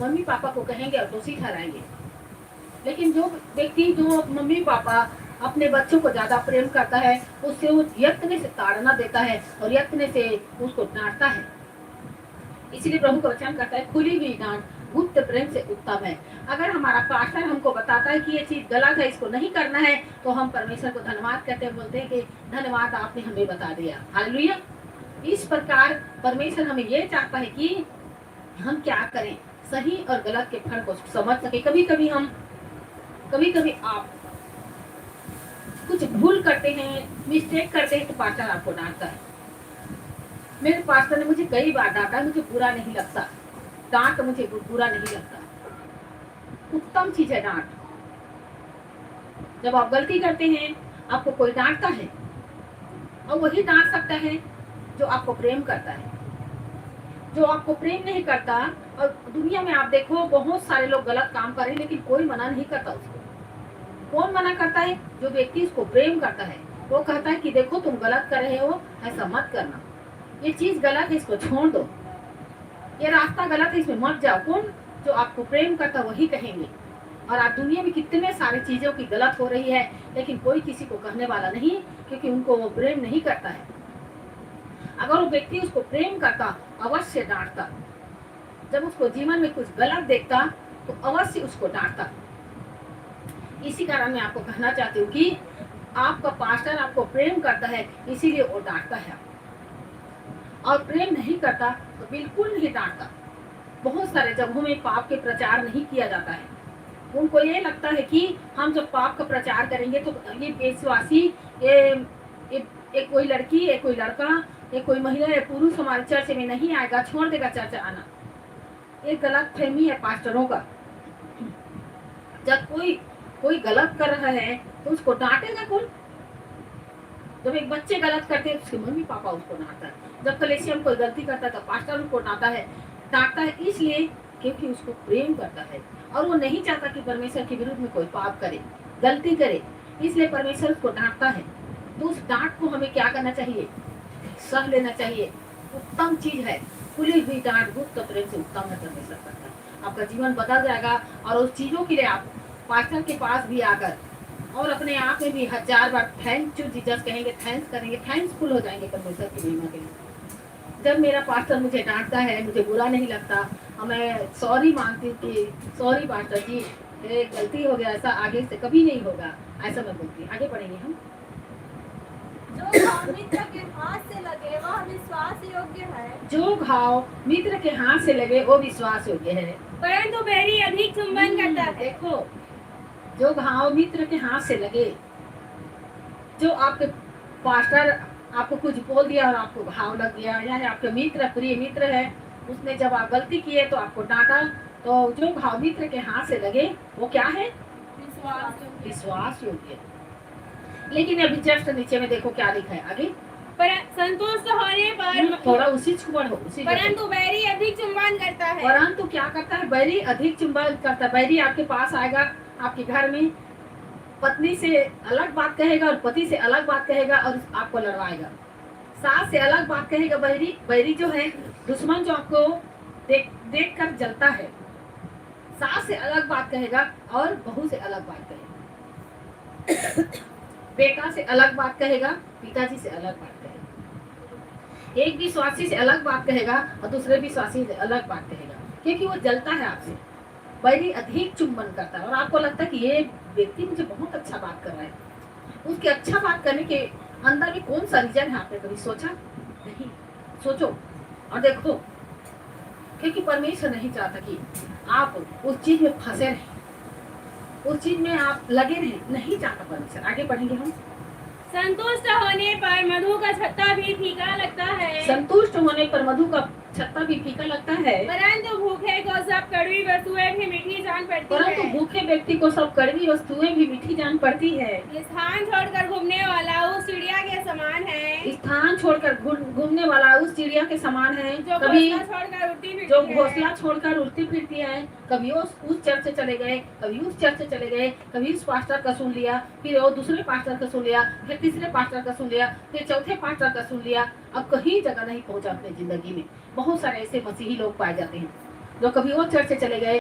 Mummy papa को कहेंगे और दोषी ठहराएंगे। लेकिन जो व्यक्ति, जो मम्मी पापा अपने बच्चों को ज्यादा प्रेम करता है, उससे वो यत्न से ताड़ना देता है और यत्न से उसको डांटता है। इसलिए प्रभु का वचन कहता है, खुली हुई डांट गुप्त प्रेम से उत्तम है। अगर हमारा पास्टर हमको बताता है कि ये चीज गलत है, इसको नहीं करना है, तो हम परमेश्वर को धन्यवाद कहते हैं, बोलते हैं कि धन्यवाद आपने हमें बता दिया। हालेलुया। इस प्रकार परमेश्वर हमें ये चाहता है कि हम क्या करें, सही और गलत के फर्क को समझ सके। कभी कभी आप कुछ भूल करते हैं, मिस्टेक करते हैं, तो पास्टर आपको डांटता है। मेरे पास्टर ने मुझे कई बार डांटा, मुझे बुरा नहीं लगता, डांट मुझे बुरा नहीं लगता, उत्तम चीज है डांट। जब आप गलती करते हैं, आपको कोई डांटता है, और वही डांट सकता है जो आपको प्रेम करता है। जो आपको प्रेम नहीं करता, और दुनिया में आप देखो बहुत सारे लोग गलत काम कर रहे हैं, लेकिन कोई मना नहीं करता उसको। कौन मना करता है? जो व्यक्ति इसको प्रेम करता है। वो कहता है कि देखो तुम गलत कर रहे हो, ऐसा मत करना, ये चीज गलत है, इसको छोड़ दो, ये रास्ता गलत है, इसमें मत जाओ। कौन? जो आपको प्रेम करता वही कहेंगे। और आज दुनिया में कितने सारे चीजों की गलत हो रही है, लेकिन कोई किसी को कहने वाला नहीं, क्योंकि उनको वो प्रेम नहीं करता है। अगर वो व्यक्ति उसको प्रेम करता, अवश्य डांटता। जब उसको जीवन में कुछ गलत देखता, तो अवश्य उसको डांटता। इसी कारण मैं आपको कहना चाहती हूँ कि आपका पास्टर आपको प्रेम करता है, इसीलिए वो डांटता है, और प्रेम नहीं करता तो बिल्कुल नहीं डांटता। बहुत सारे जगहों में पाप के प्रचार नहीं किया जाता है। उनको ये लगता है कि हम जब पाप का प्रचार करेंगे तो ये विश्वासी, ये कोई लड़की, ये कोई लड़का, ये कोई महिला या पुरुष हमारे चर्च में नहीं आएगा, छोड़ देगा चर्च आना। ये गलत फहमी है पास्टरों का। जब कोई गलत कर रहा है तो उसको डांटेगा कौन? जब एक बच्चे गलत करते हैं, उसके मम्मी पापा उसको डांटता है। जब कलेसिया में कोई गलती करता है तो पास्टर उसको डांटता है, इसलिए क्योंकि उसको प्रेम करता है, और वो नहीं चाहता कि परमेश्वर के विरुद्ध में कोई पाप करे, गलती करे, इसलिए परमेश्वर उसको डांटता है। तो उस डांट को हमें क्या करना चाहिए? सह लेना चाहिए। उत्तम चीज है, खुली हुई डांट गुप्त प्रेम से उत्तम है, परमेश्वर करता है। आपका जीवन बदल जाएगा, और उस चीजों के लिए आप पास्टर के पास भी आकर और अपने आप में भी 1000 बार थैंक यू जीसस कहेंगे, थैंक्स करेंगे, थैंक्सफुल हो जाएंगे परमेश्वर की महिमा के लिए। जब मेरा पास्टर मुझे डांटता है, मुझे बुरा नहीं लगता, और मैं सॉरी मांगती हूँ कि सॉरी पास्टर जी, गलती हो गया, ऐसा आगे से कभी नहीं होगा, ऐसा मैं बोलती हूँ। आगे बढ़ेंगे हम। जो घाव मित्र के हाथ से लगे वह विश्वास योग्य है। जो घाव मित्र के हाथ से लगे वो विश्वास योग्य है, परंतु बैरी अधिक चुंबन करता है। देखो, जो घाव मित्र के हाथ से लगे, जो आपके पास्टर आपको कुछ बोल दिया और आपको घाव लग गया, या आपके मित्र, प्रिय मित्र है, उसने जब आप गलती किए तो आपको डांटा, तो जो घाव मित्र के हाथ से लगे वो क्या है? विश्वास योग्य। लेकिन अभी जस्ट नीचे में देखो क्या लिखा है आगे। पर संतुष्ट होने पर थोड़ा उसी छुपड़ हो, उसी परंतु बैरी अधिक चुंबन करता है। परंतु क्या करता है? बैरी अधिक चुंबन करता है। बैरी आपके पास आएगा, आपके घर में पत्नी से अलग बात कहेगा और पति से अलग बात कहेगा और आपको लड़वाएगा। सास से अलग बात कहेगा। बैरी जो है दुश्मन, जो आपको देख कर जलता है। सास से अलग बात कहेगा और बहू से अलग बात कहेगा। बेटा से अलग बात कहेगा, पिताजी से अलग बात कहेगा। एक विश्वासी से अलग बात कहेगा और दूसरे विश्वासी से अलग बात कहेगा, क्योंकि वो जलता है आपसे। बैरी अधिक चुंबन करता है, और आपको लगता है कि ये व्यक्ति मुझे बहुत अच्छा बात कर रहा है। उसके अच्छा बात करने के अंदर में कौन सा रीजन है? आपने कभी सोचा? नहीं। सोचो और देखो, क्योंकि परमेश्वर नहीं चाहता कि आप उस चीज में फंसे रहें, उस चीज में आप लगे रहें, नहीं चाहता परमेश्वर। आगे बढ़ेंगे हम। संतुष्ट होने पर मधु का छत्ता भी फीका लगता है। संतुष्ट होने पर मधु का छत्ता भी फीका लगता है, परंतु भूखे को सब कड़वी वस्तुएं भी मीठी जान पड़ती परंतु है। भूखे व्यक्ति को सब कड़वी वस्तुएं भी मीठी जान पड़ती है। स्थान छोड़कर घूमने वाला उस चिड़िया के समान है। स्थान छोड़कर घूमने वाला उस चिड़िया के समान है, जो कभी घोंसला छोड़कर उड़ती फिरती जो घोंसला छोड़कर उड़ती फिरती है। है। कभी उस चर्च से चले गए, कभी उस चर्च से चले गए, कभी उस पास्टर का सुन लिया, फिर वो दूसरे पास्टर का सुन लिया, फिर तीसरे पास्टर का सुन लिया, फिर चौथे पास्टर का सुन लिया। अब कहीं जगह नहीं पहुंचा अपनी जिंदगी में। बहुत सारे ऐसे मसीही लोग पाए जाते हैं। जो कभी वो चर्च से चले गए